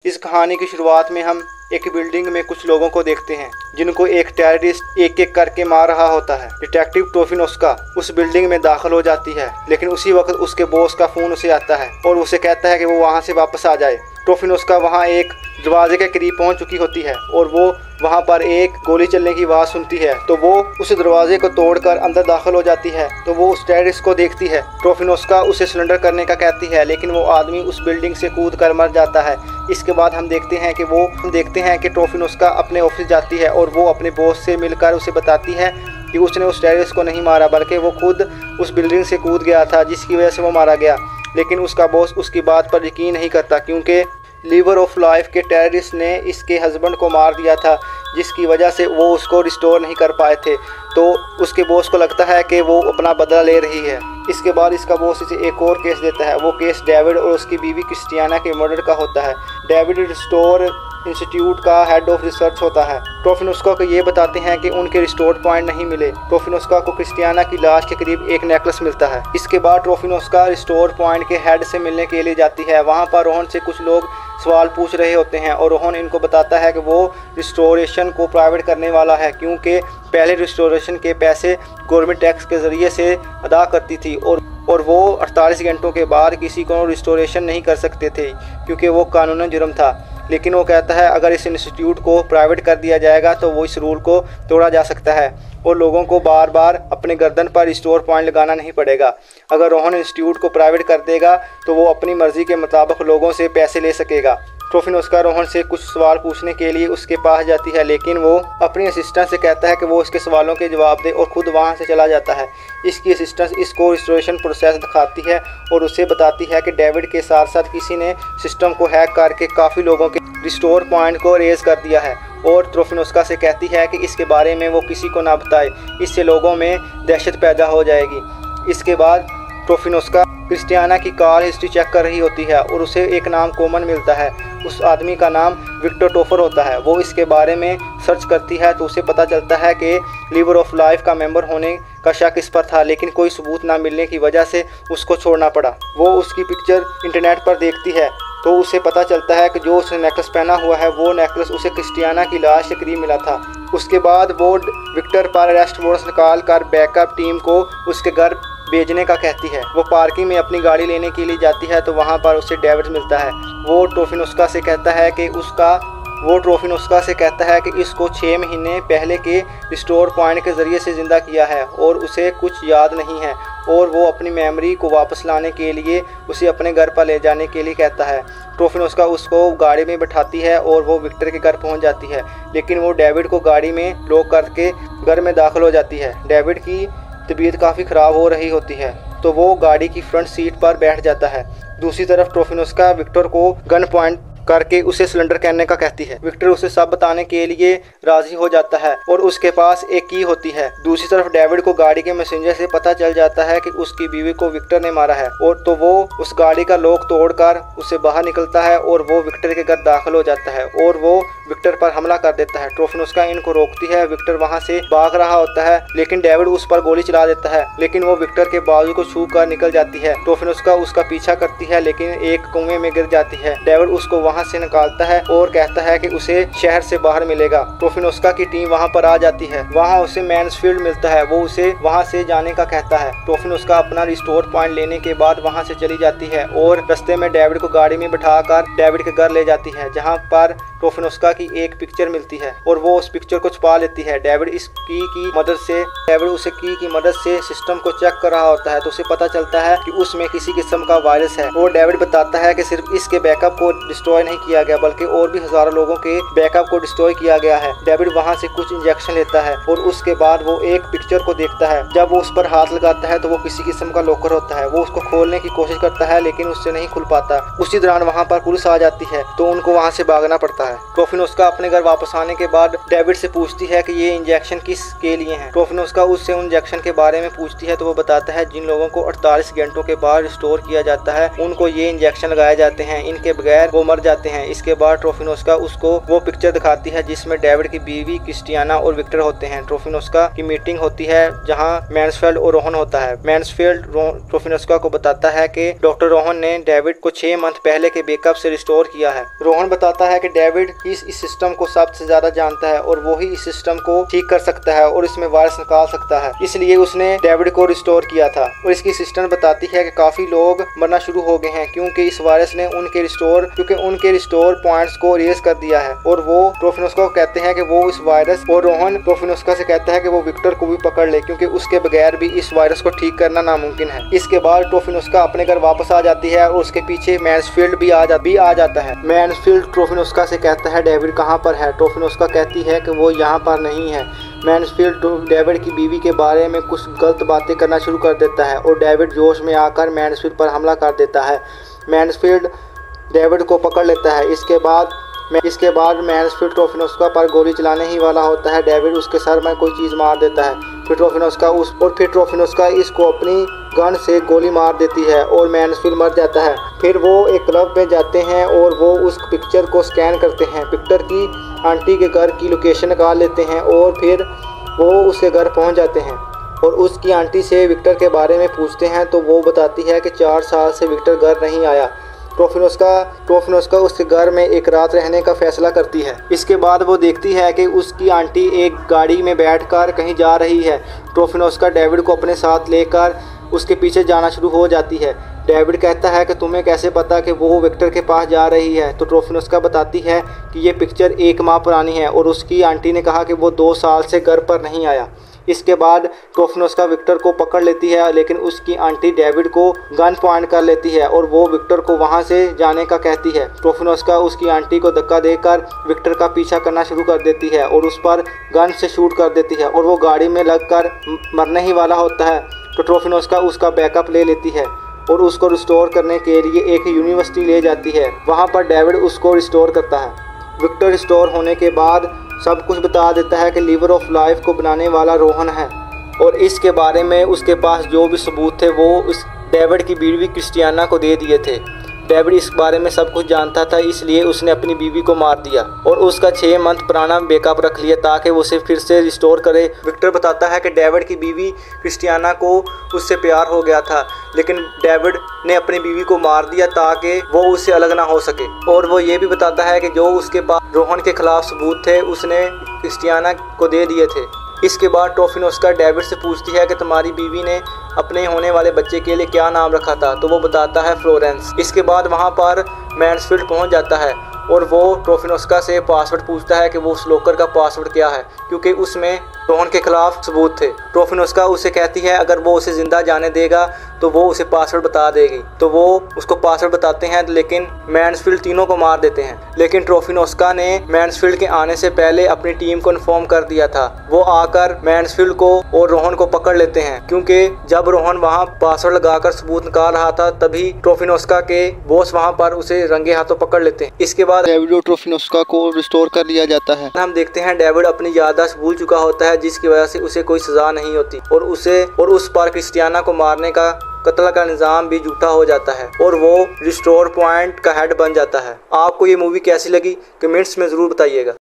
इस कहानी की शुरुआत में हम एक बिल्डिंग में कुछ लोगों को देखते हैं जिनको एक टेररिस्ट एक एक करके मार रहा होता है। डिटेक्टिव ट्रोफिनोस्का उस बिल्डिंग में दाखिल हो जाती है, लेकिन उसी वक्त उसके बॉस का फोन उसे आता है और उसे कहता है कि वो वहाँ से वापस आ जाए। ट्रोफिनोस्का वहाँ एक दरवाजे के करीब पहुँच चुकी होती है और वो वहाँ पर एक गोली चलने की आवाज़ सुनती है, तो वो उस दरवाजे को तोड़कर अंदर दाखिल हो जाती है। तो वो उस टेररिस्ट को देखती है। ट्रोफिनोस्का उसे सरेंडर करने का कहती है, लेकिन वो आदमी उस बिल्डिंग से कूद कर मर जाता है। इसके बाद हम देखते हैं कि ट्रोफिनोस्का अपने ऑफिस जाती है और वो अपने बॉस से मिलकर उसे बताती है कि उसने उस टेररिस्ट को नहीं मारा, बल्कि वो खुद उस बिल्डिंग से कूद गया था जिसकी वजह से वो मारा गया। लेकिन उसका बॉस उसकी बात पर यकीन नहीं करता, क्योंकि लिवर ऑफ लाइफ के टेररिस्ट ने इसके हस्बैंड को मार दिया था, जिसकी वजह से वो उसको रिस्टोर नहीं कर पाए थे। तो उसके बॉस को लगता है कि वो अपना बदला ले रही है। इसके बाद इसका बॉस इसे एक और केस देता है। वो केस डेविड और उसकी बीवी क्रिस्टियाना के मर्डर का होता है। डेविड रिस्टोर इंस्टीट्यूट का हेड ऑफ रिसर्च होता है। ट्रोफिनोस्का को ये बताते हैं कि उनके रिस्टोर पॉइंट नहीं मिले। ट्रोफिनोस्का को क्रिस्टियाना की लाश के करीब एक नेकलेस मिलता है। इसके बाद ट्रोफिनोस्का रिस्टोर पॉइंट के हेड से मिलने के लिए जाती है। वहाँ पर रोहन से कुछ लोग सवाल पूछ रहे होते हैं और रोहन इनको बताता है कि वो रिस्टोरेशन को प्राइवेट करने वाला है, क्योंकि पहले रिस्टोरेशन के पैसे गवर्नमेंट टैक्स के ज़रिए से अदा करती थी और वो 48 घंटों के बाद किसी को रिस्टोरेशन नहीं कर सकते थे, क्योंकि वो कानूनन जुर्म था। लेकिन वो कहता है अगर इस इंस्टीट्यूट को प्राइवेट कर दिया जाएगा तो वो इस रूल को तोड़ा जा सकता है और लोगों को बार बार अपने गर्दन पर रिस्टोर पॉइंट लगाना नहीं पड़ेगा। अगर रोहन इंस्टीट्यूट को प्राइवेट कर देगा तो वो अपनी मर्ज़ी के मुताबिक लोगों से पैसे ले सकेगा। ट्रोफिनोस्का रोहन से कुछ सवाल पूछने के लिए उसके पास जाती है, लेकिन वो अपनी असिस्टेंट से कहता है कि वो इसके सवालों के जवाब दे और ख़ुद वहाँ से चला जाता है। इसकी असिस्टेंट इसको रिस्टोरेशन प्रोसेस दिखाती है और उसे बताती है कि डेविड के साथ साथ किसी ने सिस्टम को हैक करके काफ़ी लोगों के रिस्टोर पॉइंट को रेज कर दिया है और ट्रोफिनोस्का से कहती है कि इसके बारे में वो किसी को ना बताए, इससे लोगों में दहशत पैदा हो जाएगी। इसके बाद ट्रोफिनोस्का क्रिस्टियाना की कॉल हिस्ट्री चेक कर रही होती है और उसे एक नाम कॉमन मिलता है। उस आदमी का नाम विक्टर टोफर होता है। वो इसके बारे में सर्च करती है तो उसे पता चलता है कि लिवर ऑफ लाइफ का मेंबर होने का शक इस पर था, लेकिन कोई सबूत ना मिलने की वजह से उसको छोड़ना पड़ा। वो उसकी पिक्चर इंटरनेट पर देखती है तो उसे पता चलता है कि जो उसने नेकलेस पहना हुआ है वो नेकलेस उसे क्रिस्टियाना की लाश के करीब मिला था। उसके बाद वो विक्टर पर अरेस्ट वारंट निकाल कर बैकअप टीम को उसके घर भेजने का कहती है। वो पार्किंग में अपनी गाड़ी लेने के लिए जाती है तो वहाँ पर उसे डेविड मिलता है। वो ट्रोफिनोस्का से कहता है कि इसको 6 महीने पहले के रिस्टोर पॉइंट के ज़रिए से ज़िंदा किया है और उसे कुछ याद नहीं है और वो अपनी मेमोरी को वापस लाने के लिए उसे अपने घर पर ले जाने के लिए कहता है। ट्रोफिनोस्का उसको गाड़ी में बैठाती है और वो विक्टर के घर पहुंच जाती है, लेकिन वो डेविड को गाड़ी में लॉक करके घर में दाखिल हो जाती है। डेविड की तबीयत काफ़ी ख़राब हो रही होती है तो वो गाड़ी की फ्रंट सीट पर बैठ जाता है। दूसरी तरफ ट्रोफिनोस्का विक्टर को गन पॉइंट करके उसे सिलेंडर करने का कहती है। विक्टर उसे सब बताने के लिए राजी हो जाता है और उसके पास एक की होती है। दूसरी तरफ डेविड को गाड़ी के मैसेंजर से पता चल जाता है कि उसकी बीवी को विक्टर ने मारा है और तो वो उस गाड़ी का लॉक तोड़कर उसे बाहर निकलता है और वो विक्टर के घर दाखिल हो जाता है और वो विक्टर पर हमला कर देता है। ट्रोफिनोस्का इनको रोकती है। विक्टर वहाँ से भाग रहा होता है, लेकिन डेविड उस पर गोली चला देता है, लेकिन वो विक्टर के बाजू को छू कर निकल जाती है। ट्रोफिनोस्का उसका पीछा करती है, लेकिन एक कुएं में गिर जाती है। डेविड उसको वहाँ से निकालता है और कहता है कि उसे शहर से बाहर मिलेगा। ट्रोफिनोस्का की टीम वहाँ पर आ जाती है। वहाँ उसे मैन्सफील्ड मिलता है। वो उसे वहाँ से जाने का कहता है। ट्रोफिनोस्का अपना रिस्टोर पॉइंट लेने के बाद वहाँ से चली जाती है और रास्ते में डेविड को गाड़ी में बिठाकर डेविड के घर ले जाती है, जहाँ पर ट्रोफिनोस्का की एक पिक्चर मिलती है और वो उस पिक्चर को छुपा लेती है। डेविड उस की की मदद से सिस्टम को चेक कर रहा होता है तो उसे पता चलता है कि उसमें किसी किस्म का वायरस है। और डेविड बताता है कि सिर्फ इसके बैकअप को डिस्ट्रॉय नहीं किया गया, बल्कि और भी हजारों लोगों के बैकअप को डिस्ट्रॉय किया गया है। डेविड वहाँ से कुछ इंजेक्शन लेता है और उसके बाद वो एक पिक्चर को देखता है। जब वो उस पर हाथ लगाता है तो वो किसी किस्म का लॉकर होता है। वो उसको खोलने की कोशिश करता है, लेकिन उससे नहीं खुल पाता। उसी दौरान वहाँ पर पुलिस आ जाती है तो उनको वहाँ से भागना पड़ता है। ट्रोफिनोस्का ट्रोफिनोस्का अपने घर वापस आने के बाद डेविड से पूछती है कि ये इंजेक्शन किस के लिए हैं। ट्रोफिनोस्का उससे उन इंजेक्शन के बारे में पूछती है तो वो बताता है जिन लोगों को 48 घंटों के बाद रिस्टोर किया जाता है उनको ये इंजेक्शन लगाए जाते हैं, इनके बगैर वो मर जाते हैं। इसके बाद ट्रोफिनोस्का उसको वो पिक्चर दिखाती है जिसमें डेविड की बीवी क्रिस्टियाना और विक्टर होते हैं। ट्रोफिनोस्का की मीटिंग होती है जहाँ मैन्सफील्ड और रोहन होता है। मैन्सफील्ड ट्रोफिनोस्का को बताता है कि डॉक्टर रोहन ने डेविड को 6 मंथ पहले के बेकअप से रिस्टोर किया है। रोहन बताता है कि डेविड इस सिस्टम को सबसे ज्यादा जानता है और वो ही इस सिस्टम को ठीक कर सकता है और इसमें वायरस निकाल सकता है, इसलिए उसने डेविड को रिस्टोर किया था। और इसकी असिस्टेंट बताती है कि काफी लोग मरना शुरू हो गए हैं क्योंकि इस वायरस ने उनके रिस्टोर पॉइंट्स को इरेज कर दिया है। और वो ट्रोफिनोस्का को कहते हैं कि वो इस वायरस, और रोहन ट्रोफिनोस्का से कहता है कि वो विक्टर को भी पकड़ ले क्योंकि उसके बगैर भी इस वायरस को ठीक करना नामुमकिन है। इसके बाद ट्रोफिनोस्का अपने घर वापस आ जाती है और उसके पीछे मैन्सफील्ड भी आ जाता है। मैन्सफील्ड ट्रोफिनोस्का से कहता है डेविड कहाँ पर है। ट्रोफिनोस्का कहती है कि वो यहाँ पर नहीं है। मैन्सफील्ड डेविड की बीवी के बारे में कुछ गलत बातें करना शुरू कर देता है और डेविड जोश में आकर मैन्सफील्ड पर हमला कर देता है। मैन्सफील्ड डेविड को पकड़ लेता है। इसके बाद मैन्सफील्ड ट्रोफिनोस्का पर गोली चलाने ही वाला होता है। डेविड उसके सर में कोई चीज़ मार देता है। फिर ट्रोफिनोस्का इसको अपनी गन से गोली मार देती है और मैन्सफील्ड मर जाता है। फिर वो एक क्लब में जाते हैं और वो उस पिक्चर को स्कैन करते हैं। पिक्चर की आंटी के घर की लोकेशन निकाल लेते हैं और फिर वो उसके घर पहुंच जाते हैं और उसकी आंटी से विक्टर के बारे में पूछते हैं तो वो बताती है कि 4 साल से विक्टर घर नहीं आया। ट्रोफिनोस्का उसके घर में एक रात रहने का फैसला करती है। इसके बाद वो देखती है कि उसकी आंटी एक गाड़ी में बैठकर कहीं जा रही है। ट्रोफिनोस्का डेविड को अपने साथ लेकर उसके पीछे जाना शुरू हो जाती है। डेविड कहता है कि तुम्हें कैसे पता कि वो विक्टर के पास जा रही है। तो ट्रोफिनोस्का बताती है कि ये पिक्चर 1 माह पुरानी है और उसकी आंटी ने कहा कि वो 2 साल से घर पर नहीं आया। इसके बाद ट्रोफिनोस्का विक्टर को पकड़ लेती है लेकिन उसकी आंटी डेविड को गन पॉइंट कर लेती है और वो विक्टर को वहां से जाने का कहती है। ट्रोफिनोस्का उसकी आंटी को धक्का देकर विक्टर का पीछा करना शुरू कर देती है और उस पर गन से शूट कर देती है और वो गाड़ी में लगकर मरने ही वाला होता है। तो ट्रोफिनोस्का उसका बैकअप ले लेती है और उसको रिस्टोर करने के लिए एक यूनिवर्सिटी ले जाती है। वहाँ पर डेविड उसको रिस्टोर करता है। विक्टर रिस्टोर होने के बाद सब कुछ बता देता है कि लिवर ऑफ लाइफ को बनाने वाला रोहन है और इसके बारे में उसके पास जो भी सबूत थे वो उस डेविड की बीवी क्रिस्टियाना को दे दिए थे। डेविड इस बारे में सब कुछ जानता था, इसलिए उसने अपनी बीवी को मार दिया और उसका 6 मंथ पुराना बैकअप रख लिया ताकि वो उसे फिर से रिस्टोर करे। विक्टर बताता है कि डेविड की बीवी क्रिस्टियाना को उससे प्यार हो गया था लेकिन डेविड ने अपनी बीवी को मार दिया ताकि वो उससे अलग ना हो सके। और वो ये भी बताता है कि जो उसके पास रोहन के खिलाफ सबूत थे उसने क्रिस्टियाना को दे दिए थे। इसके बाद ट्रोफिनोस्का डेविड से पूछती है कि तुम्हारी बीवी ने अपने होने वाले बच्चे के लिए क्या नाम रखा था, तो वो बताता है फ्लोरेंस। इसके बाद वहाँ पर मैन्सफील्ड पहुँच जाता है और वो ट्रोफिनोस्का से पासवर्ड पूछता है कि वो उस लॉकर का पासवर्ड क्या है क्योंकि उसमें रोहन के खिलाफ सबूत थे। ट्रोफिनोस्का उसे कहती है अगर वो उसे जिंदा जाने देगा तो वो उसे पासवर्ड बता देगी। तो वो उसको पासवर्ड बताते हैं लेकिन मैन्सफील्ड तीनों को मार देते हैं। लेकिन ट्रोफिनोस्का ने मैन्सफील्ड के आने से पहले अपनी टीम को इन्फॉर्म कर दिया था। वो आकर मैन्सफील्ड को और रोहन को पकड़ लेते हैं क्योंकि जब रोहन वहाँ पासवर्ड लगाकर सबूत निकाल रहा था तभी ट्रोफिनोस्का के बॉस वहाँ पर उसे रंगे हाथों पकड़ लेते हैं। इसके बाद डेविड और ट्रोफिनोस्का को रिस्टोर कर लिया जाता है। हम देखते हैं डेविड अपनी याददाश्त भूल चुका होता है जिसकी वजह से उसे कोई सजा नहीं होती और उस पर क्रिस्टियाना को मारने का कत्ल का निज़ाम भी झूठा हो जाता है और वो रिस्टोर पॉइंट का हेड बन जाता है। आपको ये मूवी कैसी लगी कमेंट्स में ज़रूर बताइएगा।